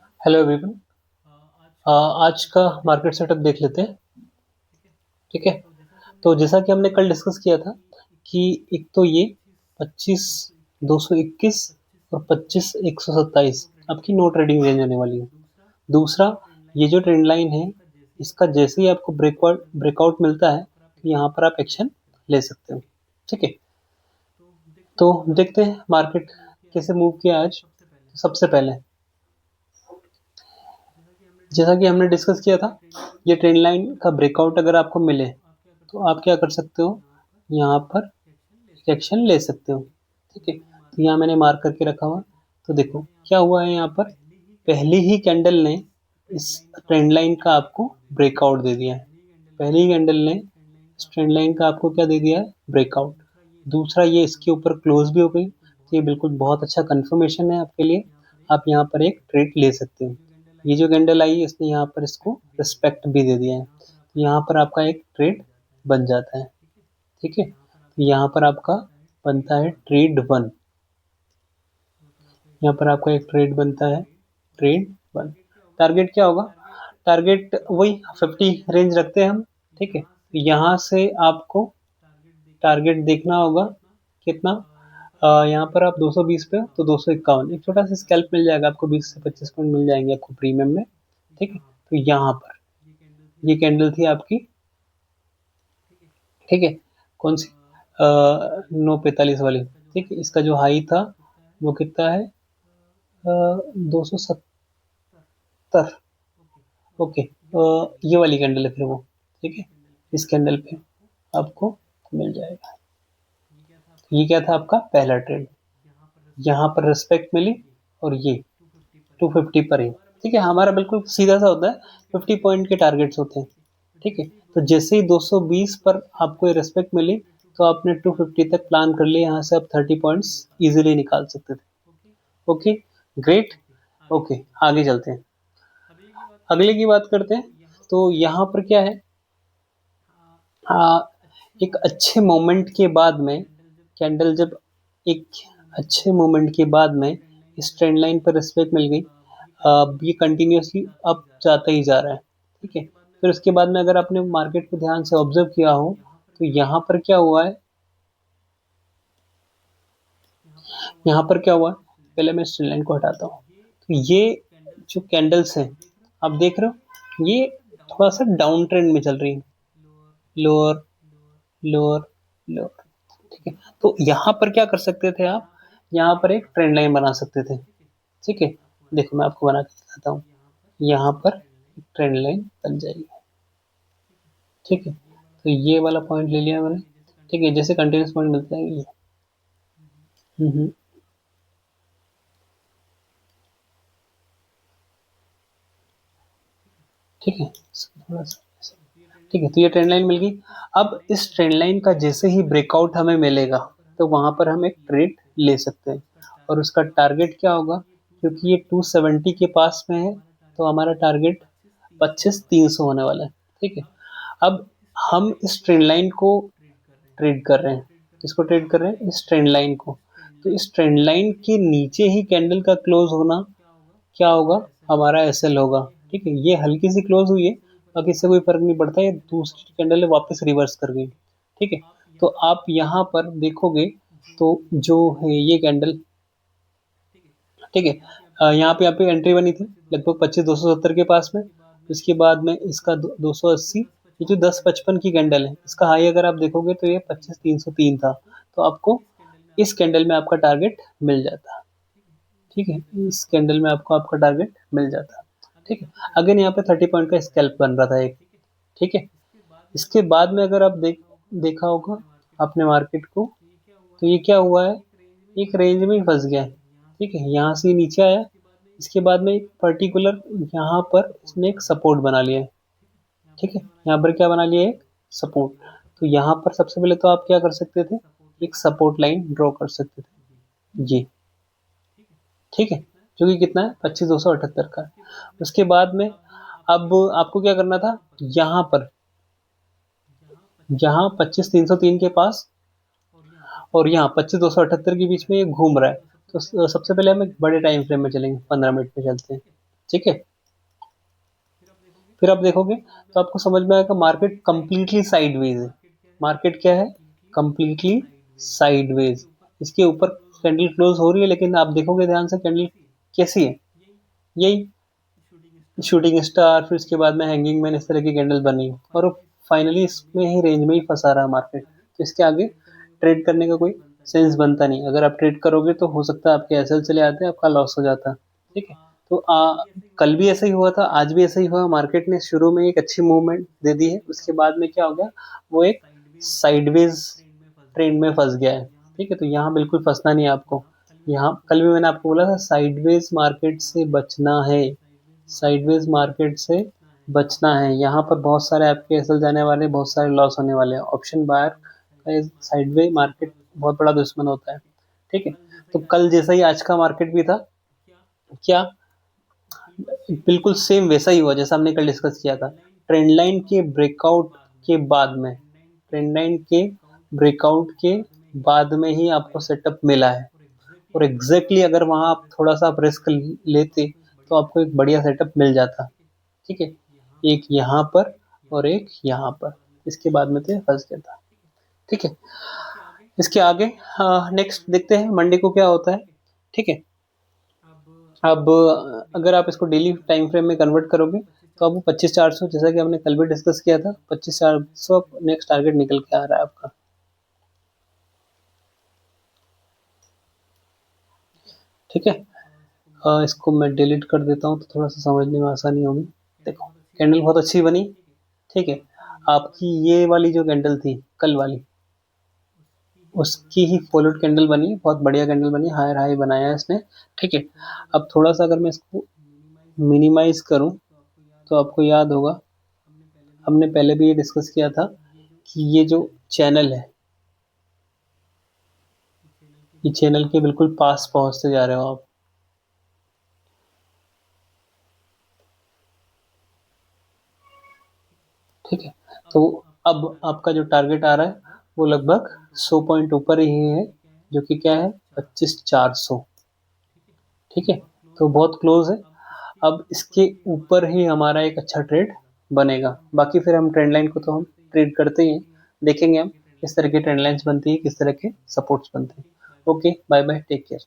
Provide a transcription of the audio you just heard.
Hello everyone. आज का market setup देख लेते हैं। ठीक है। तो जैसा कि हमने कल डिस्कस किया था कि एक तो ये 25 221 और 25 127 आपकी नो ट्रेडिंग रेंज होने वाली है। दूसरा, ये जो ट्रेंड लाइन है, इसका जैसे ही आपको ब्रेकआउट मिलता है तो यहाँ पर आप एक्शन ले सकते हो। ठीक है। तो देखते हैं मार्केट कैसे मूव किया आज। तो सबसे पहले जैसा कि हमने डिस्कस किया था, ये ट्रेंड लाइन का ब्रेकआउट अगर आपको मिले तो आप क्या कर सकते हो, यहाँ पर एक्शन ले सकते हो। ठीक है। तो यहाँ मैंने मार्क करके रखा हुआ। तो देखो क्या हुआ है, यहाँ पर पहली ही कैंडल ने इस ट्रेंड लाइन का आपको ब्रेकआउट दे दिया है। पहली ही कैंडल ने इस ट्रेंड लाइन का आपको क्या दे दिया है, ब्रेकआउट। दूसरा, ये इसके ऊपर क्लोज भी हो गई। तो ये बिल्कुल बहुत अच्छा कंफर्मेशन है आपके लिए। आप यहाँ पर एक ट्रेड ले सकते हो। ये जो कैंडल आई इसने यहाँ पर इसको रिस्पेक्ट भी दे दिया है, तो यहाँ पर आपका एक ट्रेड बन जाता है। ठीक है। तो यहाँ पर आपका बनता है ट्रेड वन। यहाँ पर आपका एक ट्रेड बनता है, ट्रेड वन। टारगेट क्या होगा, टारगेट वही 50 रेंज रखते हैं हम। ठीक है। तो यहाँ से आपको टारगेट देखना होगा कितना, यहाँ पर आप 220 पे हो तो 251, एक छोटा सा स्कैल्प मिल जाएगा आपको, 20 से 25 पॉइंट मिल जाएंगे आपको प्रीमियम में। ठीक है। तो यहाँ पर ये कैंडल थी आपकी। ठीक है। कौन सी, 9:45 वाली। ठीक है। इसका जो हाई था वो कितना है, 270। ओके। ये वाली कैंडल है फिर वो। ठीक है। इस कैंडल पे आपको मिल जाएगा। ये क्या था आपका पहला ट्रेड, यहाँ पर रिस्पेक्ट मिली और ये 250 पर ही। ठीक है। हमारा बिल्कुल सीधा सा होता है, 50 पॉइंट के टारगेट्स होते हैं। ठीक है। तो जैसे ही 220 पर आपको ये रिस्पेक्ट मिली तो आपने 250 तक प्लान कर लिया, यहाँ से आप 30 पॉइंट्स इजीली निकाल सकते थे। Okay, great. ओके, आगे चलते हैं, अगले की बात करते हैं। तो यहाँ पर क्या है, एक अच्छे मोमेंट के बाद में कैंडल जब एक अच्छे मोमेंट के बाद में इस ट्रेंड लाइन पर रिस्पेक्ट मिल गई, अब ये कंटिन्यूसली अप जाता ही जा रहा है। ठीक है। फिर उसके बाद में अगर आपने मार्केट को ध्यान से ऑब्जर्व किया हो तो यहाँ पर क्या हुआ है, यहाँ पर क्या हुआ है, पहले मैं इस ट्रेंड लाइन को हटाता हूँ। तो ये जो कैंडल्स हैं आप देख रहे हो, ये थोड़ा सा डाउन ट्रेंड में चल रही है, लोअर लोअर लोअर। ठीक है। तो यहाँ पर क्या कर सकते थे आप, यहाँ पर एक ट्रेंड लाइन बना सकते थे। ठीक है। देखो मैं आपको बना के दिखाता हूँ, यहाँ पर ट्रेंड लाइन बन जाएगी। ठीक है। तो ये वाला पॉइंट ले लिया मैंने। ठीक है। जैसे कंटिन्यूस पॉइंट मिलता है ये। हम्म। ठीक है। थोड़ा सा ऐसे। ठीक है। तो ये ट्रेंड लाइन मिल गई। अब इस ट्रेंड लाइन का जैसे ही ब्रेकआउट हमें मिलेगा तो वहां पर हम एक ट्रेड ले सकते हैं, और उसका टारगेट क्या होगा, क्योंकि ये 270 के पास में है तो हमारा टारगेट 25,300 होने वाला है। ठीक है। अब हम इस ट्रेंड लाइन को ट्रेड कर रहे हैं, किसको ट्रेड कर रहे हैं, इस ट्रेंड लाइन को। तो इस ट्रेंड लाइन के नीचे ही कैंडल का क्लोज होना क्या होगा, हमारा एसएल होगा। ठीक है। ये हल्की सी क्लोज हुई है, बाकी इससे कोई फर्क नहीं पड़ता, ये दूसरी कैंडल वापस रिवर्स कर गई। ठीक है। तो आप यहाँ पर देखोगे तो जो है ये कैंडल, ठीक है, यहाँ पे एंट्री बनी थी लगभग 25,270 के पास में। इसके बाद में इसका 280, ये जो 10,55 की कैंडल है इसका हाई अगर आप देखोगे तो ये 25,303 था। तो आपको इस कैंडल में आपका टारगेट मिल जाता। ठीक है। इस कैंडल में आपको आपका टारगेट मिल जाता। ठीक है। अगेन यहाँ पे 30 पॉइंट का स्कैल्प बन रहा था एक। ठीक है। इसके बाद में अगर आप देखा होगा आपने मार्केट को, तो ये क्या हुआ है, एक रेंज में ही फंस गया है। ठीक है। यहाँ से नीचे आया, इसके बाद में एक पर्टिकुलर यहाँ पर इसने एक सपोर्ट बना लिया है। ठीक है। यहाँ पर क्या बना लिया है, एक सपोर्ट। तो यहाँ पर सबसे पहले तो आप क्या कर सकते थे, एक सपोर्ट लाइन ड्रॉ कर सकते थे, ये। ठीक है। जो कि कितना है, 25,278 का। उसके बाद में अब आपको क्या करना था, यहाँ पर, यहाँ 25,303 के पास और यहाँ 25,278 के बीच में ये घूम रहा है। तो सबसे पहले हम एक बड़े टाइम फ्रेम में चलेंगे, 15 मिनट में चलते हैं। ठीक है। फिर आप देखोगे तो आपको समझ में आएगा मार्केट कंप्लीटली साइडवेज है। मार्केट क्या है? Completely sideways. इसके ऊपर कैंडल क्लोज हो रही है, लेकिन आप देखोगे ध्यान से कैंडल कैसी है? यही शूटिंग स्टार, फिर उसके बाद में हैंगिंग मैन, इस तरह की कैंडल बनी और फाइनली इसमें ही रेंज में ही फंसा रहा मार्केट। तो इसके आगे ट्रेड करने का कोई सेंस बनता नहीं। अगर आप ट्रेड करोगे तो हो सकता है आपके एसएल चले आते हैं, आपका लॉस हो जाता है। ठीक है। तो कल भी ऐसा ही हुआ था, आज भी ऐसा ही हुआ। मार्केट ने शुरू में एक अच्छी मूवमेंट दे दी है, उसके बाद में क्या हो गया, वो एक साइडवेज ट्रेंड में फंस गया है। ठीक है। तो यहाँ बिल्कुल फंसना नहीं है आपको। यहाँ कल भी मैंने आपको बोला था साइडवेज मार्केट से बचना है, साइडवेज मार्केट से बचना है। यहाँ पर बहुत सारे आपके एसएल जाने वाले, बहुत सारे लॉस होने वाले हैं। ऑप्शन बायर का साइडवेज मार्केट बहुत बड़ा दुश्मन होता है। ठीक है। तो कल जैसा ही आज का मार्केट भी था, क्या बिल्कुल सेम वैसा ही हुआ जैसा हमने कल डिस्कस किया था। ट्रेंड लाइन के ब्रेकआउट के बाद में, ट्रेंड लाइन के ब्रेकआउट के बाद में ही आपको सेटअप मिला है। और एग्जैक्टली अगर वहां आप थोड़ा सा आप रिस्क लेते तो आपको एक बढ़िया सेटअप मिल जाता। ठीक है। एक यहाँ पर और एक यहाँ पर, इसके बाद में तो ये फंस गया था। ठीक है। इसके आगे नेक्स्ट देखते हैं मंडे को क्या होता है। ठीक है। अब अगर आप इसको डेली टाइम फ्रेम में कन्वर्ट करोगे तो अब 25,400, जैसा कि हमने कल भी डिस्कस किया था, 25,400 नेक्स्ट टारगेट निकल के आ रहा है आपका। ठीक है। इसको मैं डिलीट कर देता हूँ तो थोड़ा सा समझने में आसानी होगी। देखो कैंडल बहुत अच्छी बनी। ठीक है। आपकी ये वाली जो कैंडल थी कल वाली, उसकी ही फॉलोड कैंडल बनी, बहुत बढ़िया कैंडल बनी, हायर हाई बनाया है इसने। ठीक है। अब थोड़ा सा अगर मैं इसको मिनिमाइज करूं तो आपको याद होगा हमने पहले भी ये डिस्कस किया था कि ये जो चैनल है, ये चैनल के बिल्कुल पास पहुंचते जा रहे हो आप। ठीक है। तो अब आपका जो टारगेट आ रहा है वो लगभग 100 पॉइंट ऊपर ही है, जो कि क्या है, 25,400। ठीक है। तो बहुत क्लोज है। अब इसके ऊपर ही हमारा एक अच्छा ट्रेड बनेगा। बाकी फिर हम ट्रेंड लाइन को तो हम ट्रेड करते ही हैं, देखेंगे हम किस तरह की ट्रेंड लाइन्स बनती है, किस तरह के सपोर्ट्स बनते हैं। Okay, bye bye, take care.